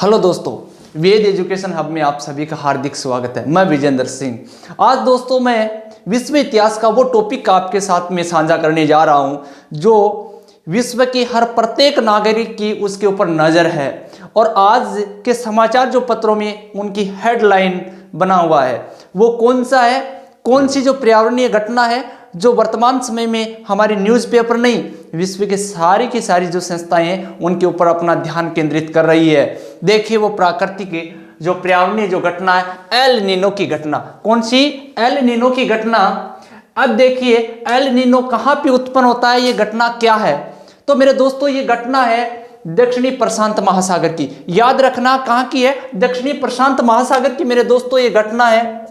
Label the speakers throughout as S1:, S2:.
S1: Hello दोस्तों, वेद education hub में आप सभी का हार्दिक स्वागत है। मैं विजेंद्र सिंह। आज दोस्तों मैं विश्व इतिहास का वो टॉपिक आपके साथ में साझा करने जा रहा हूं जो विश्व की हर प्रत्येक नागरिक की उसके ऊपर नज़र है और आज के समाचार जो पत्रों में उनकी हेडलाइन बना हुआ है वो कौन सा है, कौन सी जो पर्यावरणीय घटना है जो वर्तमान समय में हमारे न्यूज़पेपर नहीं विश्व की सारी जो संस्थाएं हैं उनके ऊपर अपना ध्यान केंद्रित कर रही है। देखिए वो प्राकृतिक जो पर्यावरणीय जो घटना है एल नीनो की घटना। कौन सी? एल नीनो की घटना। अब देखिए एल नीनो कहाँ पे उत्पन्न होता है, ये घटना क्या है? तो मेरे दोस्तों ये घटना है दक्षिणी प्रशांत महासागर की। याद रखना कहाँ की है? दक्षिणी प्रशांत महासागर की। मेरे दोस्तों ये घटना है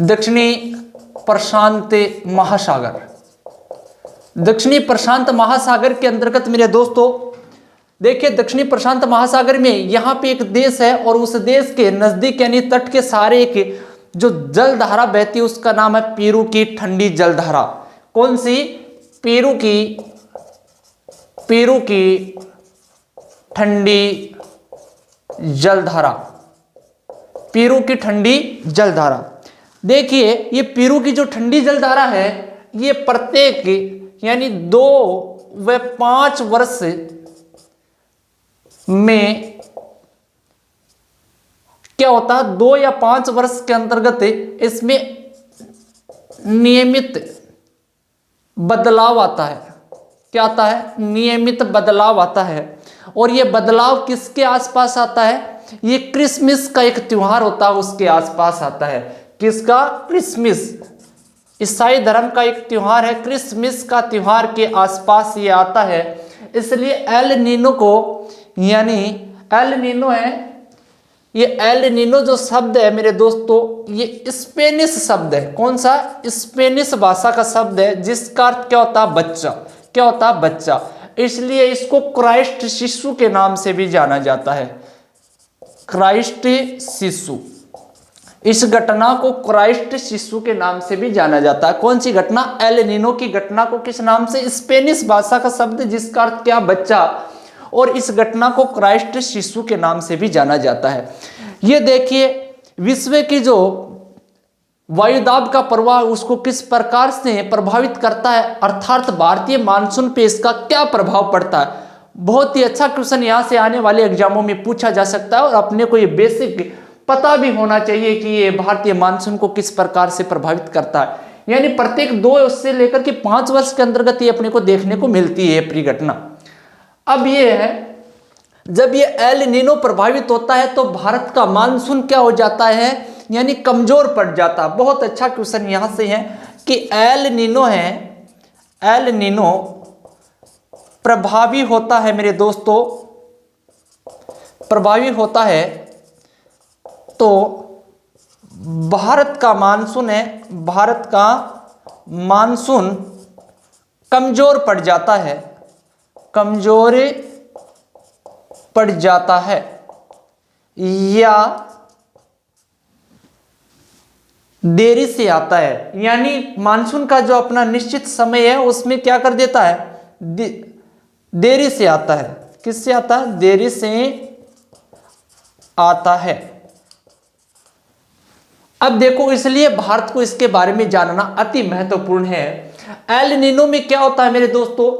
S1: दक्षिणी प्रशांत महासागर। दक्षिणी प्रशांत महासागर के अंतर्गत मेरे दोस्तों देखिए दक्षिणी प्रशांत महासागर में यहाँ पे एक देश है और उस देश के नजदीक यानी तट के सारे के जो जलधारा बहती है उसका नाम है पेरू की ठंडी जलधारा। कौन सी? पेरू की ठंडी जलधारा। पेरू की ठंडी जलधारा। देखिए ये पेरू की जो ठंडी जलधारा है ये प्रत्येक यानी 2 व 5 वर्ष में क्या होता है, 2 या 5 वर्ष के अंतर्गत इसमें नियमित बदलाव आता है। क्या आता है? नियमित बदलाव आता है। और ये बदलाव किसके आसपास आता है? ये क्रिसमस का एक त्योहार होता है उसके आसपास आता है। किसका? क्रिसमस। ईसाई धर्म का एक त्योहार है, क्रिसमस का त्योहार के आसपास ये आता है। इसलिए एल नीनो को यानी एल नीनो है, ये एल नीनो जो शब्द है मेरे दोस्तों ये स्पेनिश शब्द है। कौन सा? स्पेनिश भाषा का शब्द है जिसका अर्थ क्या होता है? बच्चा। क्या होता है? बच्चा। इसलिए इसको क्राइस्ट शिशु के नाम से भी जाना जाता है। क्राइस्ट शिशु। इस घटना को क्राइस्ट शिशु के नाम से भी जाना जाता है। कौन सी घटना? एल नीनो की घटना को किस नाम से? स्पेनिश भाषा का शब्द जिसका अर्थ क्या? बच्चा। और इस घटना को क्राइस्ट शिशु के नाम से भी जाना जाता है। ये देखिए विश्व की जो वायुदाब का प्रवाह उसको किस प्रकार से प्रभावित करता है, अर्थात भारतीय मानसून पे इसका क्या प्रभाव पड़ता है। बहुत ही अच्छा क्वेश्चन यहाँ से आने वाले एग्जामों में पूछा जा सकता है और अपने को ये बेसिक पता भी होना चाहिए कि ये भारतीय मानसून को किस प्रकार से प्रभावित करता है। यानी प्रत्येक 2 से लेकर के 5 वर्ष के अंतर्गत ये अपने को देखने को मिलती है प्री घटना। अब ये है जब ये एल नीनो प्रभावित होता है तो भारत का मानसून क्या हो जाता है, यानी कमजोर पड़ जाता है। बहुत अच्छा क्वेश्चन यहां से है कि एल नीनो है, एल नीनो प्रभावी होता है मेरे दोस्तों, प्रभावी होता है तो भारत का मानसून है, भारत का मानसून कमजोर पड़ जाता है, कमजोर पड़ जाता है या देरी से आता है। यानी मानसून का जो अपना निश्चित समय है उसमें क्या कर देता है? देरी से आता है। किससे आता है? देरी से आता है। अब देखो इसलिए भारत को इसके बारे में जानना अति महत्वपूर्ण है। एल नीनो में क्या होता है मेरे दोस्तों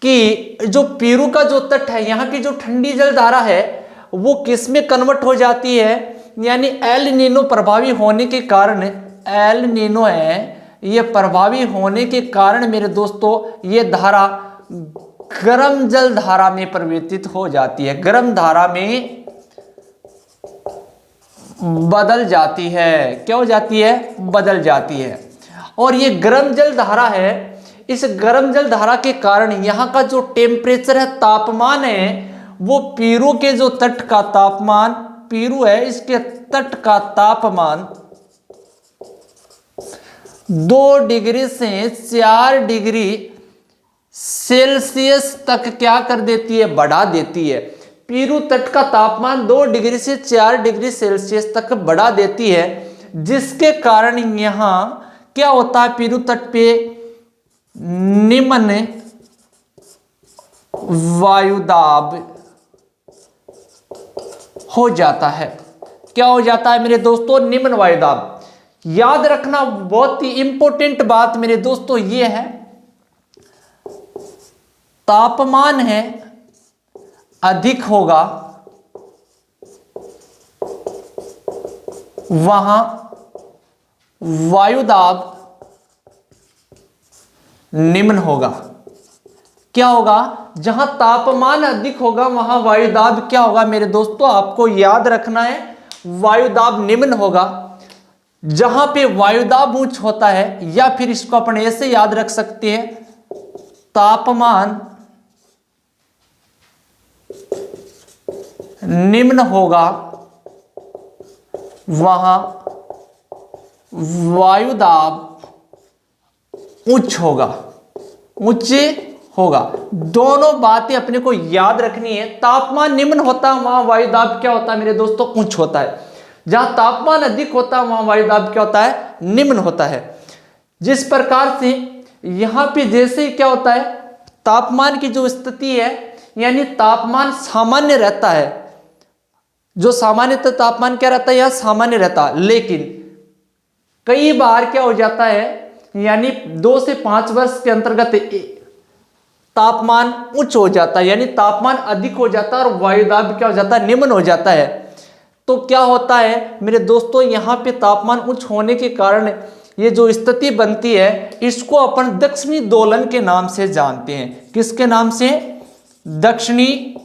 S1: कि जो पेरू का जो तट है यहाँ की जो ठंडी जलधारा है वो किस में कन्वर्ट हो जाती है, यानी एल नीनो प्रभावी होने के कारण, एल नीनो है ये प्रभावी होने के कारण मेरे दोस्तों ये धारा गर्म जल धारा में परिवर्तित हो जाती है, गर्म धारा में बदल जाती है। क्या हो जाती है? बदल जाती है। और ये गर्म जल धारा है, इस गर्म जल धारा के कारण यहाँ का जो टेम्परेचर है, तापमान है, वो पेरू के जो तट का तापमान, पेरू है इसके तट का तापमान 2 डिग्री से 4 डिग्री सेल्सियस तक क्या कर देती है? बढ़ा देती है। पेरू तट का तापमान 2 डिग्री से 4 डिग्री सेल्सियस तक बढ़ा देती है, जिसके कारण यहाँ क्या होता है? पेरू तट पे निम्न वायुदाब हो जाता है। क्या हो जाता है मेरे दोस्तों? निम्न वायुदाब। याद रखना बहुत ही इंपॉर्टेंट बात मेरे दोस्तों ये है, तापमान है अधिक होगा वहां वायुदाब निम्न होगा। क्या होगा? जहां तापमान अधिक होगा वहां वायुदाब क्या होगा मेरे दोस्तों? आपको याद रखना है, वायुदाब निम्न होगा। जहां पे वायुदाब उच्च होता है, या फिर इसको अपन ऐसे याद रख सकते हैं, तापमान निम्न होगा वहां वायुदाब उच्च होगा, उच्च होगा। दोनों बातें अपने को याद रखनी है। तापमान निम्न होता है वहां वायुदाब क्या होता है मेरे दोस्तों? उच्च होता है। जहां तापमान अधिक होता है वहां वायुदाब क्या होता है? निम्न होता है। जिस प्रकार से यहां पे जैसे क्या होता है, तापमान की जो स्थिति है, यानी तापमान सामान्य रहता है, जो सामान्यतः तापमान क्या रहता है? यह सामान्य रहता है। लेकिन कई बार क्या हो जाता है, यानी 2 से 5 वर्ष के अंतर्गत तापमान उच्च हो जाता है, यानी तापमान अधिक हो जाता है और वायुदाब क्या हो जाता है? निम्न हो जाता है। तो क्या होता है मेरे दोस्तों, यहाँ पे तापमान उच्च होने के कारण ये जो स्थिति बनती है, इसको अपन दक्षिणी दोलन के नाम से जानते हैं। किसके नाम से? दक्षिणी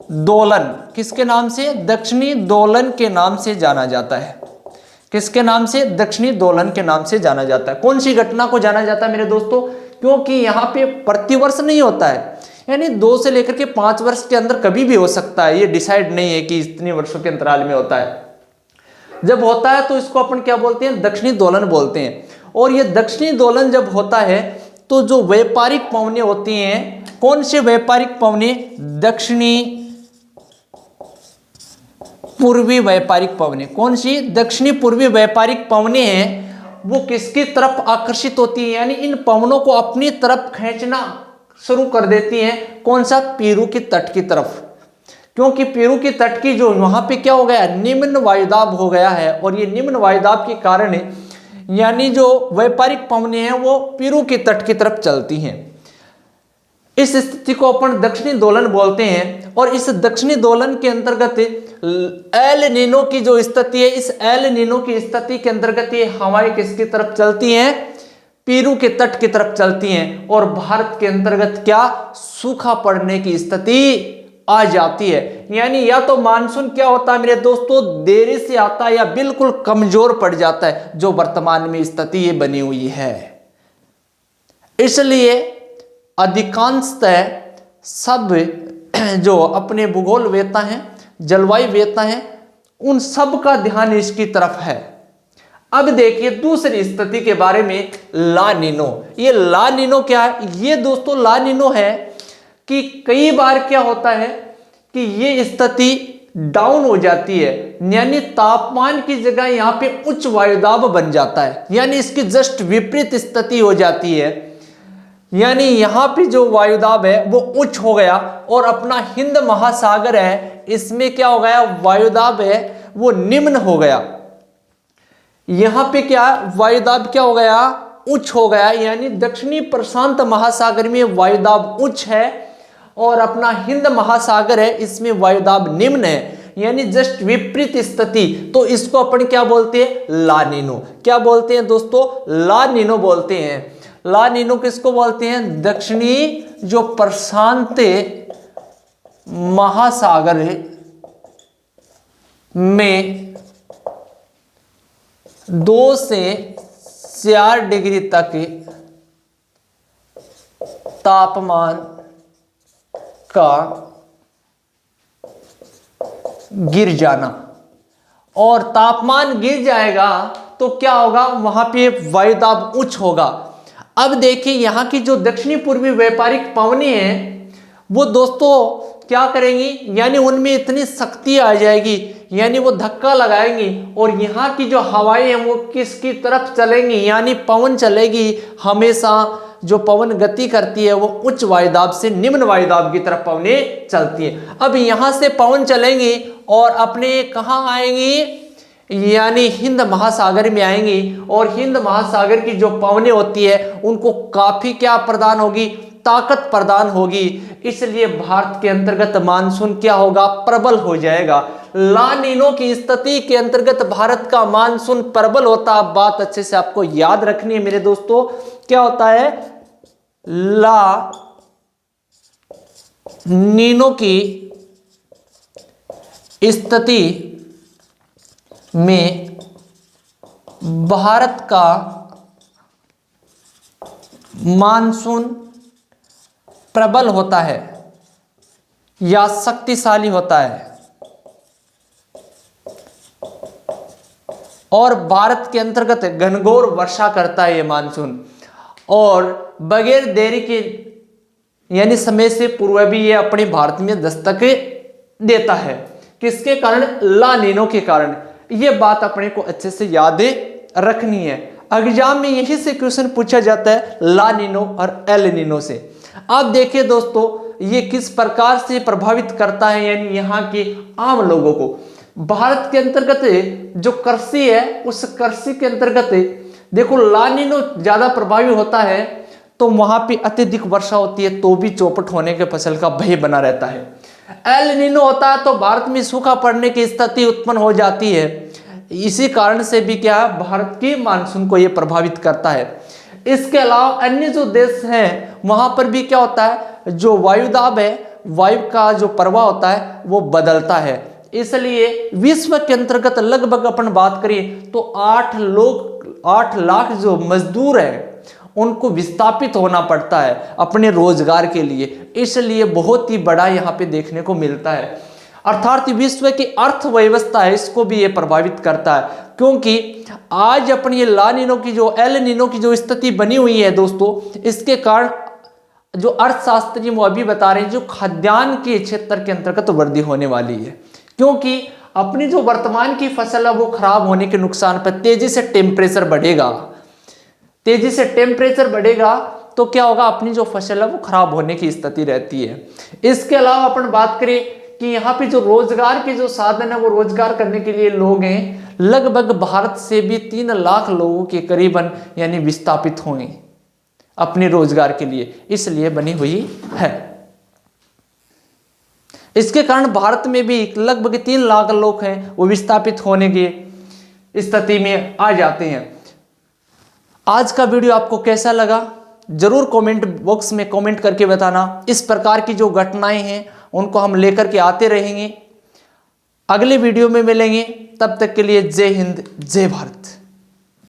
S1: दोलन। किसके नाम से? दक्षिणी दोलन के नाम से जाना जाता है। किसके नाम से? दक्षिणी दोलन के नाम से जाना जाता है। कौन सी घटना को जाना जाता है मेरे दोस्तों? क्योंकि यहाँ पे प्रतिवर्ष नहीं होता है, यानी 2 से लेकर के 5 वर्ष के अंदर कभी भी हो सकता है। ये डिसाइड नहीं है कि इतने वर्षों के अंतराल में होता है। जब होता है तो इसको अपन क्या बोलते हैं? दक्षिणी दोलन बोलते हैं। और ये दक्षिणी दोलन जब होता है तो जो व्यापारिक पवनें होती हैं, कौन से व्यापारिक पवनें? दक्षिणी पूर्वी व्यापारिक पवनें। कौन सी? दक्षिणी पूर्वी व्यापारिक पवनें हैं, वो किसकी तरफ आकर्षित होती है, यानी इन पवनों को अपनी तरफ खींचना शुरू कर देती हैं। कौन सा? पेरू के तट की तरफ। क्योंकि पेरू के तट की जो वहां पे क्या हो गया? निम्न वायुदाब हो गया है। और ये निम्न वायुदाब के कारण यानी जो व्यापारिक पवनें हैं वो पेरू के तट की तरफ चलती हैं। इस स्थिति को अपन दक्षिणी दोलन बोलते हैं। और इस दक्षिणी दोलन के अंतर्गत एल नीनो की जो स्थिति है, इस एल नीनो की स्थिति के अंतर्गत ये हवाएं किसकी तरफ चलती हैं? पेरू के तट की तरफ चलती हैं। और भारत के अंतर्गत क्या? सूखा पड़ने की स्थिति आ जाती है। यानी या तो मानसून क्या होता है मेरे दोस्तों? देरी से आता है या बिल्कुल कमजोर पड़ जाता है, जो वर्तमान में स्थिति ये बनी हुई है। इसलिए अधिकांशतः सब जो अपने भूगोल वेत्ता हैं, जलवायु वेत्ता हैं, उन सब का ध्यान इसकी तरफ है। अब देखिए दूसरी स्थिति के बारे में, ला नीनो। ये ला नीनो क्या है? ये दोस्तों ला नीनो है कि कई बार क्या होता है कि ये स्थिति डाउन हो जाती है, यानी तापमान की जगह यहाँ पे उच्च वायुदाब बन जाता है, यानी इसकी जस्ट विपरीत स्थिति हो जाती है। यानी यहाँ पे जो वायुदाब है वो उच्च हो गया और अपना हिंद महासागर है, इसमें क्या हो गया? वायुदाब है वो निम्न हो गया। यहाँ पे क्या वायुदाब क्या हो गया? उच्च हो गया। यानी दक्षिणी प्रशांत महासागर में वायुदाब उच्च है और अपना हिंद महासागर है, इसमें वायुदाब निम्न है, यानी जस्ट विपरीत स्थिति। तो इसको अपन क्या बोलते हैं? ला नीनो। क्या बोलते हैं दोस्तों? ला नीनो बोलते हैं। ला नीनो किसको बोलते हैं? दक्षिणी जो प्रशांत महासागर में 2 से 4 डिग्री तक तापमान का गिर जाना। और तापमान गिर जाएगा तो क्या होगा? वहां पे वायुदाब उच्च होगा। अब देखिए यहाँ की जो दक्षिणी पूर्वी व्यापारिक पवनें हैं वो दोस्तों क्या करेंगी? यानी उनमें इतनी शक्ति आ जाएगी, यानी वो धक्का लगाएंगी और यहाँ की जो हवाएं हैं वो किसकी तरफ चलेंगी? यानी पवन चलेगी हमेशा जो पवन गति करती है वो उच्च वायुदाब से निम्न वायुदाब की तरफ पवनें चलती है। अब यहाँ से पवन चलेंगे और अपने कहाँ आएंगे, यानी हिंद महासागर में आएंगी, और हिंद महासागर की जो पवनें होती है उनको काफी क्या प्रदान होगी, ताकत प्रदान होगी। इसलिए भारत के अंतर्गत मानसून क्या होगा, प्रबल हो जाएगा। ला नीनो की स्थिति के अंतर्गत भारत का मानसून प्रबल होता है। बात अच्छे से आपको याद रखनी है मेरे दोस्तों, क्या होता है, ला नीनो की स्थिति में भारत का मानसून प्रबल होता है या शक्तिशाली होता है, और भारत के अंतर्गत घनघोर वर्षा करता है ये मानसून, और बगैर देरी के यानी समय से पूर्व भी ये अपने भारत में दस्तक देता है। किसके कारण, ला नीनो के कारण। ये बात अपने को अच्छे से याद रखनी है। एग्जाम में यही से क्वेश्चन पूछा जाता है ला नीनो और एल नीनो से। आप देखिए दोस्तों, ये किस प्रकार से प्रभावित करता है यानी यहाँ के आम लोगों को। भारत के अंतर्गत जो कृषि है उस कृषि के अंतर्गत देखो ला नीनो ज्यादा प्रभावी होता है तो वहां पे अत्यधिक वर्षा होती है तो भी चौपट होने के फसल का भय बना रहता है। एल नीनो होता है तो भारत में सूखा पड़ने की स्थिति उत्पन्न हो जाती है। इसी कारण से भी क्या भारत के मानसून को यह प्रभावित करता है। इसके अलावा अन्य जो देश हैं वहां पर भी क्या होता है, जो वायुदाब है, वायु का जो प्रवाह होता है वो बदलता है। इसलिए विश्व के अंतर्गत लगभग अपन बात करें तो 8 लाख जो मजदूर हैं उनको विस्थापित होना पड़ता है अपने रोजगार के लिए। इसलिए बहुत ही बड़ा यहाँ पे देखने को मिलता है। अर्थात विश्व की अर्थव्यवस्था है इसको भी ये प्रभावित करता है, क्योंकि आज अपनी ये ला नीनो की जो एल नीनो की जो स्थिति बनी हुई है दोस्तों, इसके कारण जो अर्थशास्त्री वो अभी बता रहे हैं जो खाद्यान्न के क्षेत्र के अंतर्गत वृद्धि होने वाली है, क्योंकि अपनी जो वर्तमान की फसल है वो खराब होने के नुकसान पर तेजी से टेम्परेचर बढ़ेगा। तेजी से टेम्परेचर बढ़ेगा तो क्या होगा, अपनी जो फसल है वो खराब होने की स्थिति रहती है। इसके अलावा अपन बात करें कि यहाँ पे जो रोजगार के जो साधन है वो रोजगार करने के लिए लोग हैं, लगभग भारत से भी 3 लाख लोगों के करीबन यानी विस्थापित होंगे अपने रोजगार के लिए, इसलिए बनी हुई है। इसके कारण भारत में भी लगभग 3 लाख लोग हैं वो विस्थापित होने की स्थिति में आ जाते हैं। आज का वीडियो आपको कैसा लगा जरूर कमेंट बॉक्स में कमेंट करके बताना। इस प्रकार की जो घटनाएं हैं उनको हम लेकर के आते रहेंगे। अगले वीडियो में मिलेंगे, तब तक के लिए जय हिंद जय भारत।